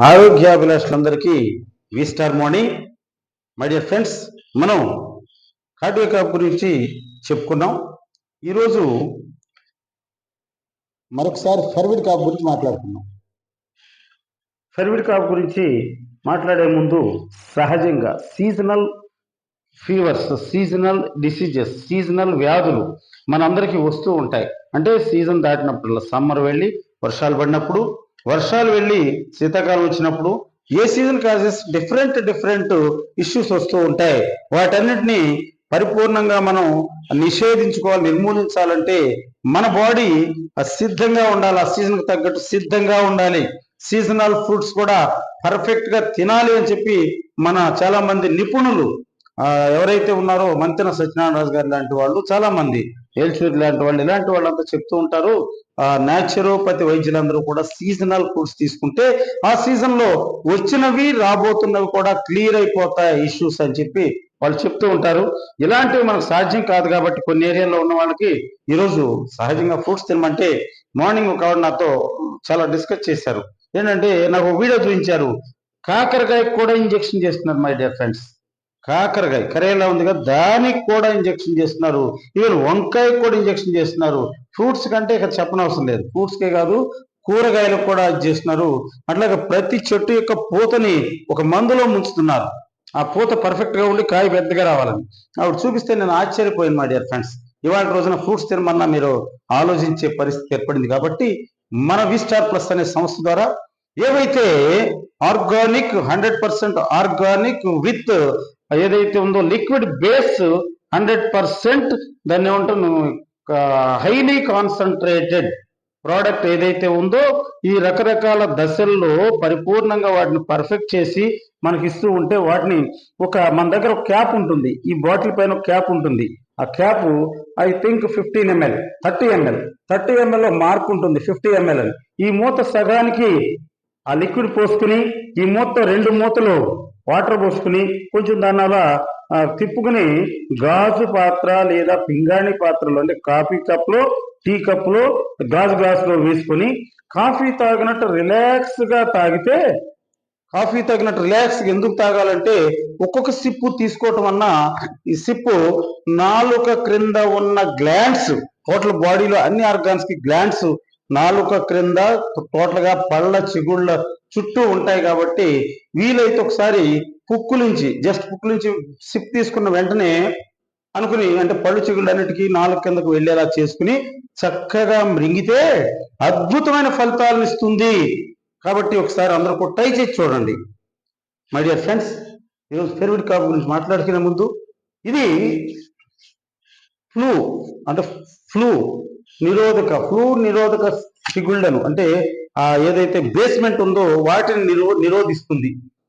ఆరోగ్యాభిలాషులందరికీ వి స్టార్ morning. My dear friends, మనం కార్డియో కాప్ గురించి చెప్పుకున్నాం. ఈరోజు మరొకసారి ఫెర్విడ్ కాప్ గురించి మాట్లాడుకున్నాం. ఫెర్విడ్ కాప్ గురించి మాట్లాడే ముందు సహజంగా seasonal fevers, seasonal diseases, seasonal వ్యాధులు మనందరికీ వస్తూ ఉంటాయి. అంటే సీజన్ దాటినప్పుడు, సమ్మర్ వెళ్ళి వర్షాలు పడినప్పుడు, వర్షాలు వెళ్ళి శీతాకాలం వచ్చినప్పుడు, ఏ సీజన్ కాజెస్ డిఫరెంట్ ఇష్యూస్ వస్తూ ఉంటాయి. వాటన్నిటిని పరిపూర్ణంగా మనం నిషేధించుకోవాలి, నిర్మూలించాలంటే మన బాడీ సిద్ధంగా ఉండాలి, ఆ సీజన్కి తగ్గట్టు సిద్ధంగా ఉండాలి. సీజనల్ ఫ్రూట్స్ కూడా పర్ఫెక్ట్ గా తినాలి అని చెప్పి మన చాలా మంది నిపుణులు ఎవరైతే ఉన్నారో మంతెన సత్యనారాయణ రాజు గారు లాంటి వాళ్ళు, చాలా మంది ఏల్చూరి లాంటి వాళ్ళు, ఇలాంటి వాళ్ళంతా చెప్తూ ఉంటారు. న్యాచురోపతి వైద్యులందరూ కూడా సీజనల్ ఫ్రూట్స్ తీసుకుంటే ఆ సీజన్ లో వచ్చినవి రాబోతున్నవి కూడా క్లియర్ అయిపోతాయి ఇష్యూస్ అని చెప్పి వాళ్ళు చెప్తూ ఉంటారు. ఇలాంటివి మనకు సాధ్యం కాదు కాబట్టి కొన్ని ఏరియాలో ఉన్న వాళ్ళకి ఈరోజు సహజంగా ఫ్రూట్స్ తినమంటే మార్నింగ్ ఒక నాతో చాలా డిస్కస్ చేశారు. ఏంటంటే నాకు ఒక వీడియో చూపించారు, కాకరకాయ కూడా ఇంజెక్షన్ చేస్తున్నారు. మై డియర్ ఫ్రెండ్స్, కాకరకాయ కరేలా ఉంది కదా, దానికి కూడా ఇంజెక్షన్ చేస్తున్నారు. ఈవెన్ వంకాయ కూడా ఇంజెక్షన్ చేస్తున్నారు. ఫ్రూట్స్ కంటే ఇక్కడ చెప్పనవసరం లేదు, ఫ్రూట్స్కే కాదు కూరగాయలకు కూడా చేస్తున్నారు. అట్లాగే ప్రతి చెట్టు యొక్క పూతని ఒక మందులో ముంచుతున్నారు. ఆ పూత పర్ఫెక్ట్ గా ఉండి కాయ పెద్దగా రావాలని ఆవిడ చూపిస్తే నేను ఆశ్చర్యపోయాను. మై డియర్ ఫ్రెండ్స్, ఇవాళ రోజున ఫ్రూట్స్ తినమన్నా మీరు ఆలోచించే పరిస్థితి ఏర్పడింది. కాబట్టి మన వి స్టార్ ప్లస్ అనే సంస్థ ద్వారా ఏవైతే ఆర్గానిక్ 100% ఆర్గానిక్ విత్ ఏదైతే ఉందో లిక్విడ్ బేస్ 100% దాన్ని ఏమంటాను హైలీ కాన్సన్ట్రేటెడ్ ప్రోడక్ట్ ఏదైతే ఉందో ఈ రకరకాల దశల్లో పరిపూర్ణంగా వాటిని పర్ఫెక్ట్ చేసి మనకి ఇస్తూ ఉంటే వాటిని మన దగ్గర ఒక క్యాప్ ఉంటుంది, ఈ బాటిల్ పైన ఒక క్యాప్ ఉంటుంది. ఆ cap I think 15 ml 30 ml లో మార్క్ ఉంటుంది 50 ml అని. ఈ మూత సగానికి ఆ లిక్విడ్ పోసుకుని ఈ మూత 2 మూతలు వాటర్ పోసుకుని కొంచెం దాని అలా తిప్పుకుని గాజు పాత్ర లేదా పింగాణి పాత్రలో అంటే కాఫీ కప్లో, టీ కప్లో, గ్లాసులో వేసుకొని కాఫీ తాగినట్టు రిలాక్స్ గా తాగితే, కాఫీ తాగినట్టు రిలాక్స్ ఎందుకు తాగాలంటే ఒక్కొక్క సిప్పు తీసుకోవటం వల్ల ఈ సిప్పు నాలుక క్రింద ఉన్న గ్లాండ్స్, టోటల్ బాడీలో అన్ని ఆర్గాన్స్ కి గ్లాండ్స్ నాలుక క్రింద టోటల్ గా పళ్ళ చిగుళ్ళ చుట్టూ ఉంటాయి. కాబట్టి వీలైతే ఒకసారి పుక్కులించి సిప్ తీసుకున్న వెంటనే అనుకుని, అంటే పళ్ళు చిగుళ్ళు అన్నిటికీ నాలుగు కిందకు వెళ్ళేలా చేసుకుని చక్కగా మృంగితే అద్భుతమైన ఫలితాలను ఇస్తుంది. కాబట్టి ఒకసారి అందరూ కూడా ట్రై చేసి చూడండి. మై డియర్ ఫ్రెండ్స్, ఈరోజు ఫెర్విడ్ కాప్ గురించి మాట్లాడుకునే ముందు, ఇది ఫ్లూ నిరోధక చిగుళ్లను, అంటే ఏదైతే బేస్మెంట్ ఉందో వాటిని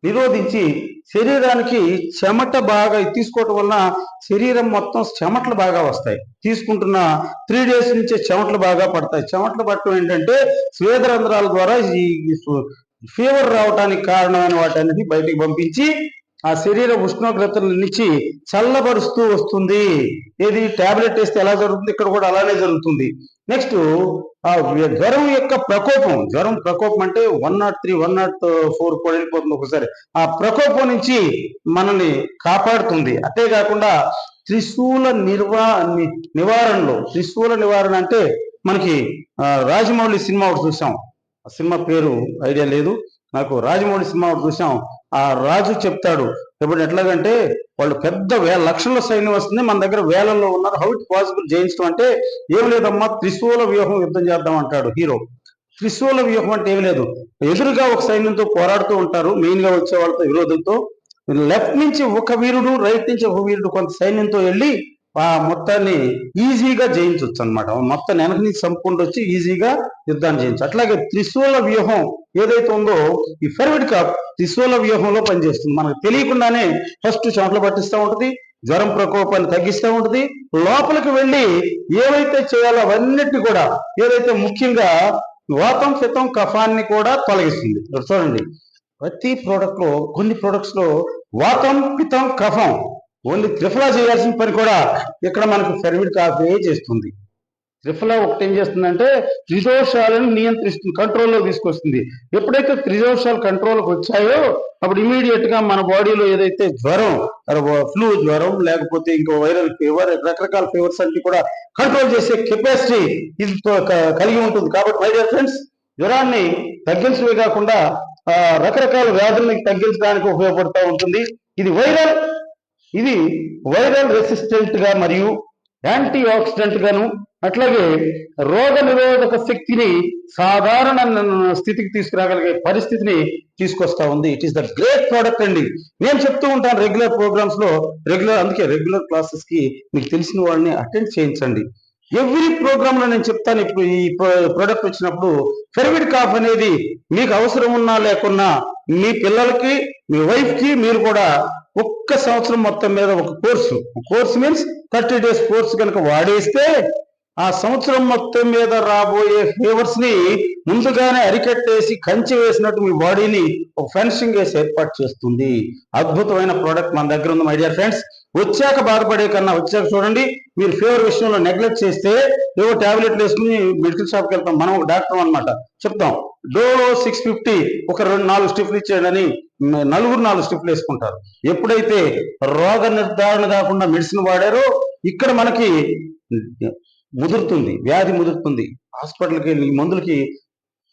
నిరోధించి శరీరానికి చెమట బాగా తీసుకోవటం వల్ల శరీరం మొత్తం చెమటలు బాగా వస్తాయి. తీసుకుంటున్న 3 days నుంచే చెమటలు బాగా పడతాయి. చెమటలు పట్టడం ఏంటంటే స్వేదరంధ్రాల ద్వారా ఈ ఫీవర్ రావడానికి కారణమైన వాటన్నిటిని బయటికి పంపించి ఆ శరీర ఉష్ణోగ్రతలనిచ్చి చల్లబరుస్తూ వస్తుంది. ఏది టాబ్లెట్ వేస్తే ఎలా జరుగుతుంది, ఇక్కడ కూడా అలానే జరుగుతుంది. నెక్స్ట్ జ్వరం యొక్క ప్రకోపం అంటే 103, 104 కూడా వెళ్ళిపోతుంది ఒకసారి. ఆ ప్రకోపం నుంచి మనల్ని కాపాడుతుంది. అంతేకాకుండా త్రిశూల నివారణ అంటే మనకి రాజమౌళి సినిమా ఒకటి చూసాం, ఆ సినిమా పేరు ఐడియా లేదు నాకు. రాజమౌళి సినిమా ఒకటి చూసాం. ఆ రాజు చెప్తాడు ఇప్పుడు ఎట్లాగంటే వాళ్ళు పెద్ద లక్షల సైన్యం వస్తుంది, మన దగ్గర వేలల్లో ఉన్నారు, హౌ ఇట్ పాసిబుల్ జయించడం అంటే ఏం లేదమ్మా, త్రిశూల వ్యూహం యుద్ధం చేద్దాం అంటాడు హీరో. త్రిశూల వ్యూహం అంటే ఏమి లేదు, ఎదురుగా ఒక సైన్యంతో పోరాడుతూ ఉంటారు, మెయిన్ గా వచ్చే వాళ్ళతో విరోధులతో. లెఫ్ట్ నుంచి ఒక వీరుడు, రైట్ నుంచి ఒక వీరుడు కొంత సైన్యంతో వెళ్ళి ఆ మొత్తాన్ని ఈజీగా జయించవచ్చు అనమాట. మొత్తం వెనక నుంచి చంపుకుంటూ వచ్చి ఈజీగా యుద్ధాన్ని జయించు. అట్లాగే త్రిశూల వ్యూహం ఏదైతే ఉందో ఈ ఫెర్విడ్ కాప్ త్రిశూల వ్యూహంలో పనిచేస్తుంది. మనకు తెలియకుండానే ఫస్ట్ చెమటలు పట్టిస్తూ ఉంటుంది, జ్వరం ప్రకోపాన్ని తగ్గిస్తూ ఉంటుంది, లోపలికి వెళ్ళి ఏవైతే చేయాలో అవన్నిటిని కూడా, ఏదైతే ముఖ్యంగా వాతం, పిత్తం, కఫాన్ని కూడా తొలగిస్తుంది. చూడండి, ప్రతి ప్రోడక్ట్ లో, కొన్ని ప్రొడక్ట్స్ లో వాతం, పిత్తం, కఫం ఓన్లీ త్రిఫలా చేయాల్సిన పని కూడా ఇక్కడ మనకు ఫెర్విడ్ కాపే చేస్తుంది. త్రిఫలా ఒకటి ఏం చేస్తుందంటే త్రిదోషాలను నియంత్రిస్తుంది, కంట్రోల్లో తీసుకొస్తుంది. ఎప్పుడైతే త్రిదోషాలు కంట్రోల్కి వచ్చాయో అప్పుడు ఇమీడియట్ గా మన బాడీలో ఏదైతే జ్వరం, ఫ్లూ జ్వరం లేకపోతే ఇంకో వైరల్ ఫీవర్, రకరకాల ఫీవర్స్ అన్ని కూడా కంట్రోల్ చేసే కెపాసిటీ ఇది కలిగి ఉంటుంది. కాబట్టి మై డియర్ ఫ్రెండ్స్, జ్వరాన్ని తగ్గించడమే కాకుండా రకరకాల వ్యాధుల్ని తగ్గించడానికి ఉపయోగపడుతూ ఉంటుంది. ఇది వైరల్ రెసిస్టెంట్ గా మరియు యాంటీ ఆక్సిడెంట్ గాను, అట్లాగే రోగ నిరోధక శక్తిని సాధారణ స్థితికి తీసుకురాగలిగే పరిస్థితిని తీసుకొస్తా ఉంది. It is the great product అండి. నేను చెప్తూ ఉంటాను రెగ్యులర్ ప్రోగ్రామ్స్ లో, అందుకే రెగ్యులర్ క్లాసెస్ కి మీకు తెలిసిన వాళ్ళని అటెండ్ చేయించండి. ఎవ్రీ ప్రోగ్రామ్ లో నేను చెప్తాను, ఇప్పుడు ఈ ప్రోడక్ట్ వచ్చినప్పుడు ఫెర్విడ్ కాఫ్ అనేది మీకు అవసరం ఉన్నా లేకున్నా మీ పిల్లలకి, మీ వైఫ్ కి మీరు కూడా ఒక్క సంవత్సరం మొత్తం మీద ఒక కోర్సు మీన్స్ 30 days కోర్సు కనుక వాడేస్తే ఆ సంవత్సరం మొత్తం మీద రాబోయే ఫీవర్స్ ని ముందుగానే అరికట్టేసి కంచె వేసినట్టు మీ బాడీని ఒక ఫెన్సింగ్ వేసి ఏర్పాటు చేస్తుంది. అద్భుతమైన ప్రోడక్ట్ మన దగ్గర ఉంది మై డియర్ ఫ్రెండ్స్. వచ్చాక బాధపడే కన్నా వచ్చాక చూడండి. మీరు ఫీవర్ విషయంలో నెగ్లెక్ట్ చేస్తే ఏవో టాబ్లెట్లు వేసుకుని మెడికల్ షాప్కి వెళ్తాం, మనం ఒక డాక్టర్ అనమాట, చెప్తాం డోలో 650 ఒక 4 స్టిఫ్లు ఇచ్చేయండి అని 4 స్టిఫ్లు వేసుకుంటారు. ఎప్పుడైతే రోగ నిర్ధారణ కాకుండా మెడిసిన్ వాడారో ఇక్కడ మనకి వ్యాధి ముదురుతుంది. హాస్పిటల్కి వెళ్ళి మందులకి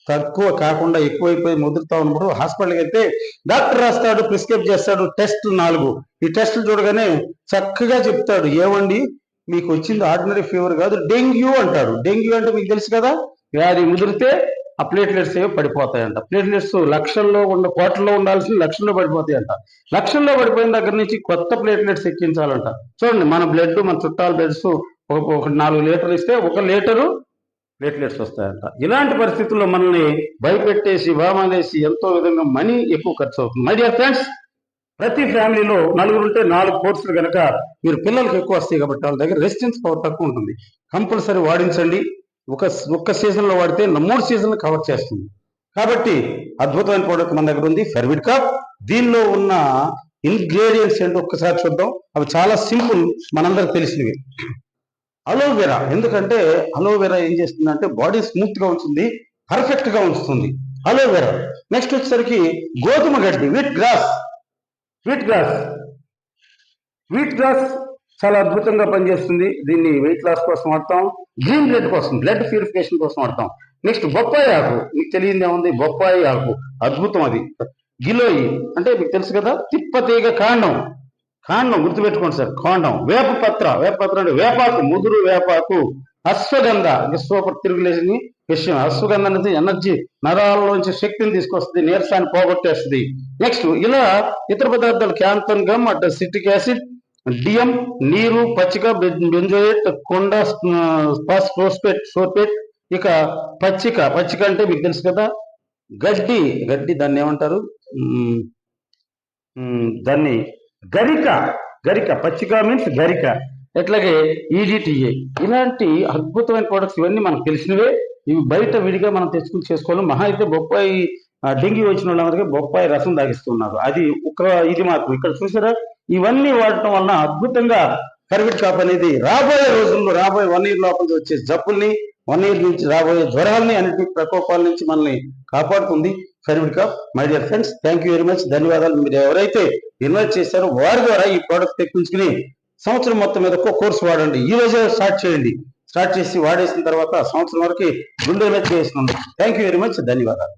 తక్కువ కాకుండా ఎక్కువైపోయి ముదురుతా ఉన్నప్పుడు హాస్పిటల్కి వెళ్తే డాక్టర్ రాస్తాడు, ప్రిస్క్రైబ్ చేస్తాడు, టెస్టులు 4. ఈ టెస్టులు చూడగానే చక్కగా చెప్తాడు, ఏమండి మీకు వచ్చింది ఆర్డినరీ ఫీవర్ కాదు, డెంగ్యూ అంటాడు. డెంగ్యూ అంటే మీకు తెలుసు కదా, వ్యాధి ముదిరితే ఆ ప్లేట్లెట్స్ ఏవో పడిపోతాయంట. ప్లేట్లెట్స్ కోట్లలో ఉండాల్సిన లక్షల్లో పడిపోతాయంట. లక్షల్లో పడిపోయిన దగ్గర నుంచి కొత్త ప్లేట్లెట్స్ ఎక్కించాలంట. చూడండి, మన బ్లడ్, మన చుట్టాల బ్లడ్స్ ఒక 4 లీటర్లు ఇస్తే 1 లీటరు ప్లేట్లెట్స్ వస్తాయంట. ఇలాంటి పరిస్థితుల్లో మనల్ని భయపెట్టేసి వామాలేసి ఎంతో విధంగా మనీ ఎక్కువ ఖర్చు అవుతుంది. మై డియర్ ఫ్రెండ్స్, ప్రతి ఫ్యామిలీలో 4 ఉంటే 4 కోర్సులు కనుక మీరు పిల్లలకు ఎక్కువ వస్తాయి కాబట్టి వాళ్ళ దగ్గర రెసిస్టెన్స్ పవర్ తక్కువ ఉంటుంది. కంపల్సరీ వాడించండి. ఒక్క సీజన్లో వాడితే 3 సీజన్లు కవర్ చేస్తుంది. కాబట్టి అద్భుతమైన ప్రోడక్ట్ మన దగ్గర ఉంది, ఫెర్విడ్ కాఫ్. దీనిలో ఉన్న ఇంగ్రీడియంట్స్ ఏంటో ఒక్కసారి చూద్దాం. అవి చాలా సింపుల్, మనందరికి తెలిసినవి. అలోవెరా, ఎందుకంటే అలోవెరా ఏం చేస్తుందంటే బాడీ స్మూత్ గా ఉంచుతుంది, పర్ఫెక్ట్ గా ఉంచుతుంది అలోవెరా. నెక్స్ట్ వచ్చేసరికి గోధుమ గడ్డి, వీట్ గ్రాస్ చాలా అద్భుతంగా పనిచేస్తుంది. దీన్ని వెయిట్ లాస్ కోసం వాడతాం, గ్రీన్ బ్లడ్ కోసం, బ్లడ్ ప్యూరిఫికేషన్ కోసం వాడతాం. నెక్స్ట్ బొప్పాయి ఆకు, మీకు తెలియదే ఉంది, బొప్పాయి ఆకు అద్భుతం. అది గిలోయి అంటే మీకు తెలుసు కదా, తిప్పతీగ కాండం గుర్తుపెట్టుకోండి సార్, కాండం. వేపపత్ర అంటే వేపాకు, ముదురు వేపాకు. అశ్వగంధ, సూపర్ తిరుగులేని విషయం. అశ్వగంధ అనేది ఎనర్జీ, నరాల్లోంచి శక్తిని తీసుకొస్తుంది, నీరసాన్ని పోగొట్టేస్తుంది. నెక్స్ట్ ఇలా ఇతర పదార్థాలు క్యాంథన్ గమ్, సిట్రిక్ యాసిడ్, డియం, నీరు, పచ్చిక, బెంజోయేట్, కొండ, సోర్పేట్. ఇక పచ్చిక అంటే మీకు తెలుసు కదా, గడ్డి దాన్ని ఏమంటారు, దాన్ని గరిక. పచ్చిక మీన్స్ గరిక. ఎట్లాగే EDTA. ఇలాంటి అద్భుతమైన ప్రోడక్ట్స్ ఇవన్నీ మనకు తెలిసినవే. ఇవి బయట విడిగా మనం తెచ్చుకుని చేసుకోవాలి. మహా అయితే బొప్పాయి, డెంగ్యూ వచ్చిన వాళ్ళందరికీ బొప్పాయి రసం తాగిస్తున్నారు. అది ఇది మాత్రం. ఇక్కడ చూసారా, ఇవన్నీ వాడటం వలన అద్భుతంగా ఫెర్విడ్ కాఫ్ అనేది రాబోయే రోజుల్లో, రాబోయే 1 year లోపల వచ్చే జబ్బుల్ని, 1 year నుంచి రాబోయే జ్వరాలని, అన్నిటి ప్రకోపాల నుంచి మనల్ని కాపాడుతుంది fervid cough. My dear friends, thank you very much, ధన్యవాదాలు. మీరు ఎవరైతే ఇన్వైట్ చేశారో వారి ద్వారా ఈ ప్రోడక్ట్ తెప్పించుకుని సంవత్సరం మొత్తం మీద ఒక్కో కోర్సు వాడండి. ఈ రోజే స్టార్ట్ చేయండి. స్టార్ట్ చేసి వాడేసిన తర్వాత సంవత్సరం వరకు గుండె మెత్త వేసుకోండి. థ్యాంక్ యూ వెరీ మచ్, ధన్యవాదాలు.